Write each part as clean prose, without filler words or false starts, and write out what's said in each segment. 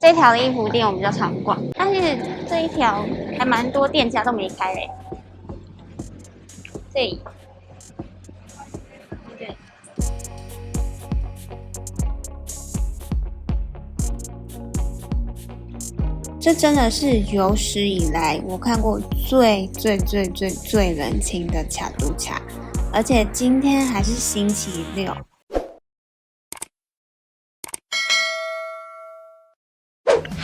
这条的衣服店我比较常逛，但是这一条还蛮多店家都没开嘞。这里，对，这真的是有史以来我看过最人情的卡都卡，而且今天还是星期六。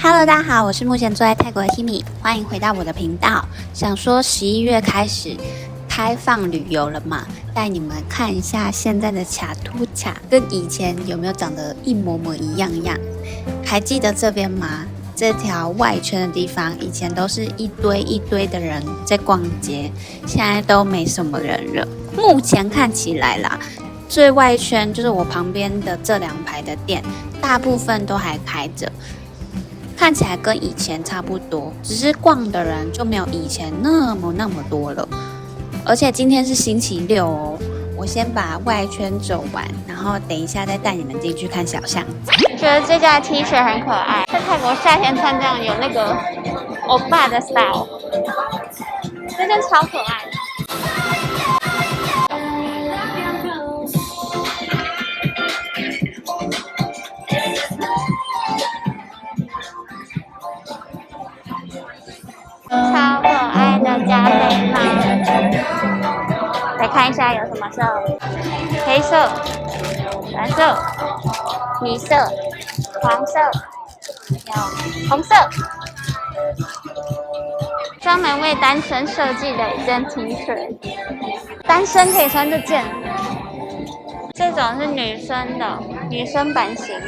Hello， 大家好，我是目前住在泰国的 Himi， 欢迎回到我的频道。想说11月开始开放旅游了嘛，带你们看一下现在的卡都卡跟以前有没有长得一模一样。还记得这边吗？这条外圈的地方，以前都是一堆的人在逛街，现在都没什么人了。目前看起来啦，最外圈就是我旁边的这2排的店，大部分都还开着。看起来跟以前差不多，只是逛的人就没有以前那么多了。而且今天是星期六哦，我先把外圈走完，然后等一下再带你们进去看小巷子。觉得这家 T 恤很可爱，在泰国夏天穿这样有那个欧巴的 style， 这件超可爱的。超可爱的加菲猫，来看一下有什么色：黑色、蓝色、米色、黄色，有红色。专门为单身设计的一件 T 恤，单身可以穿这件。这种是女生的，女生版型。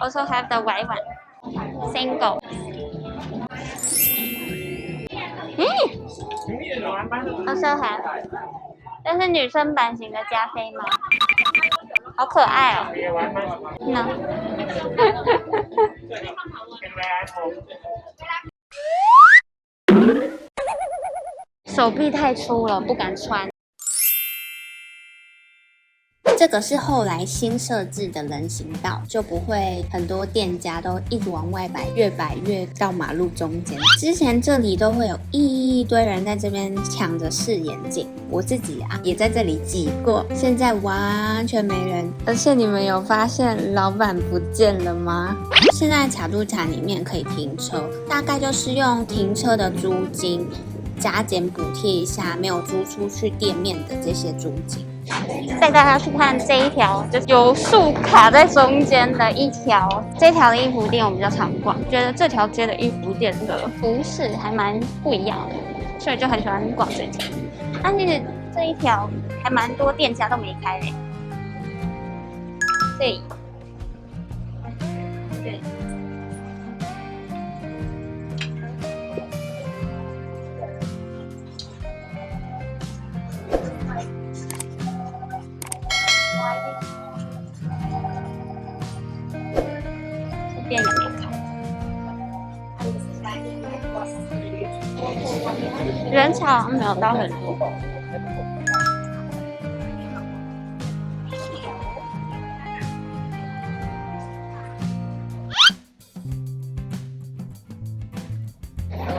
Also have the white one, single. Also have， 这是女生版型的加菲猫，好可爱哦。No. 手臂太粗了，不敢穿。这个是后来新设置的人行道，就不会很多店家都一直往外摆，越摆越到马路中间。之前这里都会有一堆人在这边抢着试眼镜，我自己也在这里挤过，现在完全没人。而且你们有发现老板不见了吗？现在卡都卡里面可以停车，大概就是用停车的租金加减补贴一下没有租出去店面的这些租金。带大家去看这一条，就是有树卡在中间的一条。这条的衣服店我比较常逛，觉得这条街的衣服店的服饰还蛮不一样的，所以就很喜欢逛这条。但是这一条还蛮多店家都没开嘞。这里，对。店也没开，人潮好像没有到很多。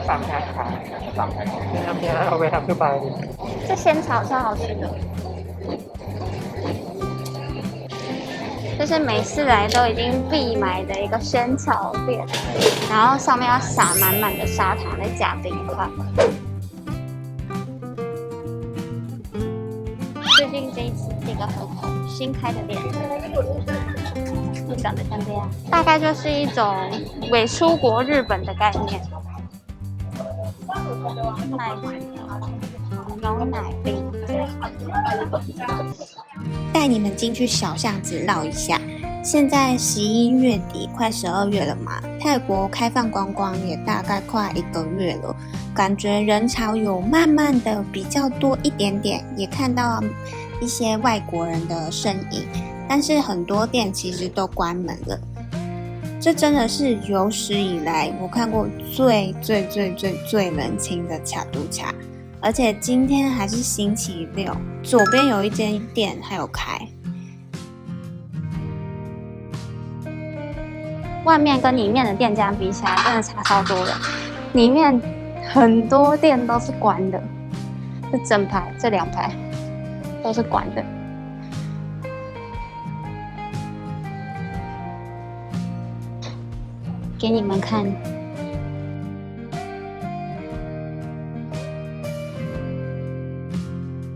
3แพ็คครับ3แพ็คนี่น้ำเนี้ยเอาไปทำซุปปลาดิ这仙草超好吃的。这是每次来都已经必买的一个仙草店，然后上面要撒满的砂糖，再加冰块。最近这个很红，新开的店，就长得像这样，大概就是一种伪出国日本的概念。奶牛奶冰。带你们进去小巷子绕一下。现在11月底，快12月了嘛，泰国开放观光也大概快1个月了，感觉人潮有慢慢的比较多一点点，也看到一些外国人的身影，但是很多店其实都关门了。这真的是有史以来我看过最冷清的卡都卡，而且今天还是星期六，左边有一间店还有开。外面跟里面的店家比起来，真的差超多的。里面很多店都是关的，这整排这2排都是关的。给你们看，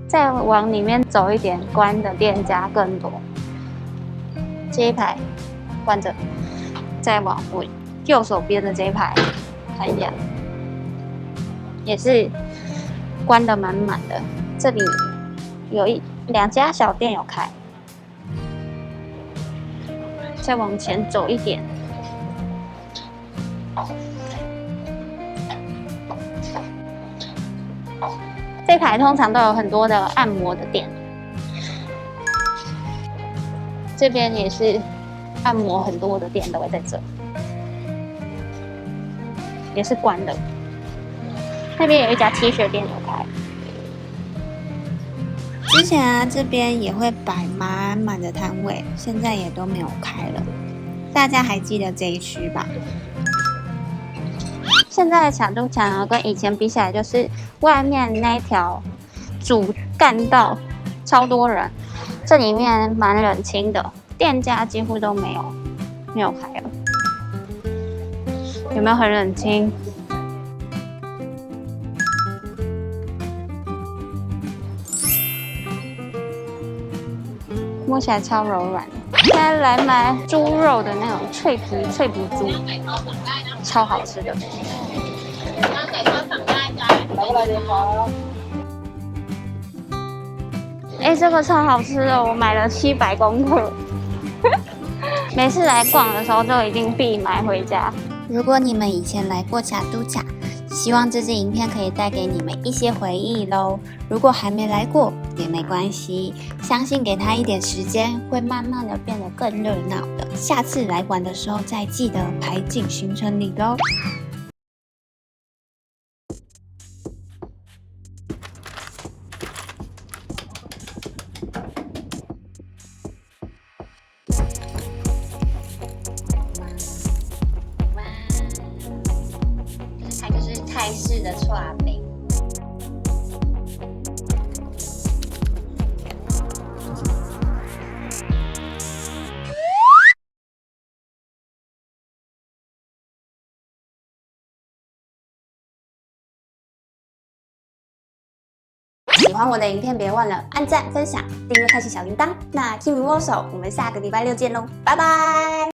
再往里面走一点，关的店家更多。这一排关着，再往我右手边的这一排看一下，也是关得满满的。这里有2家小店有开，再往前走一点。这排通常都有很多的按摩的店，这边也是按摩很多的店都会在这，也是关的。那边有一家 T 恤店有开。之前啊，这边也会摆满满的摊位，现在也都没有开了。大家还记得这一区吧？现在的卡都卡跟以前比起来，就是外面那一条主干道超多人，这里面蛮冷清的，店家几乎都没有开了。有没有很冷清？摸起来超柔软。现在来买猪肉的那种脆皮猪，超好吃的。这个超好吃的，我买了700公克。每次来逛的时候就一定必买回家。如果你们以前来过卡都卡，希望这支影片可以带给你们一些回忆咯。如果还没来过也没关系，相信给它一点时间，会慢慢的变得更热闹的。下次来玩的时候再记得排进行程里咯。它就是泰式的剉饼。喜欢我的影片，别忘了按赞、分享、订阅、开启小铃铛。那 Kimi 握手，我们下个礼拜6见喽，拜拜。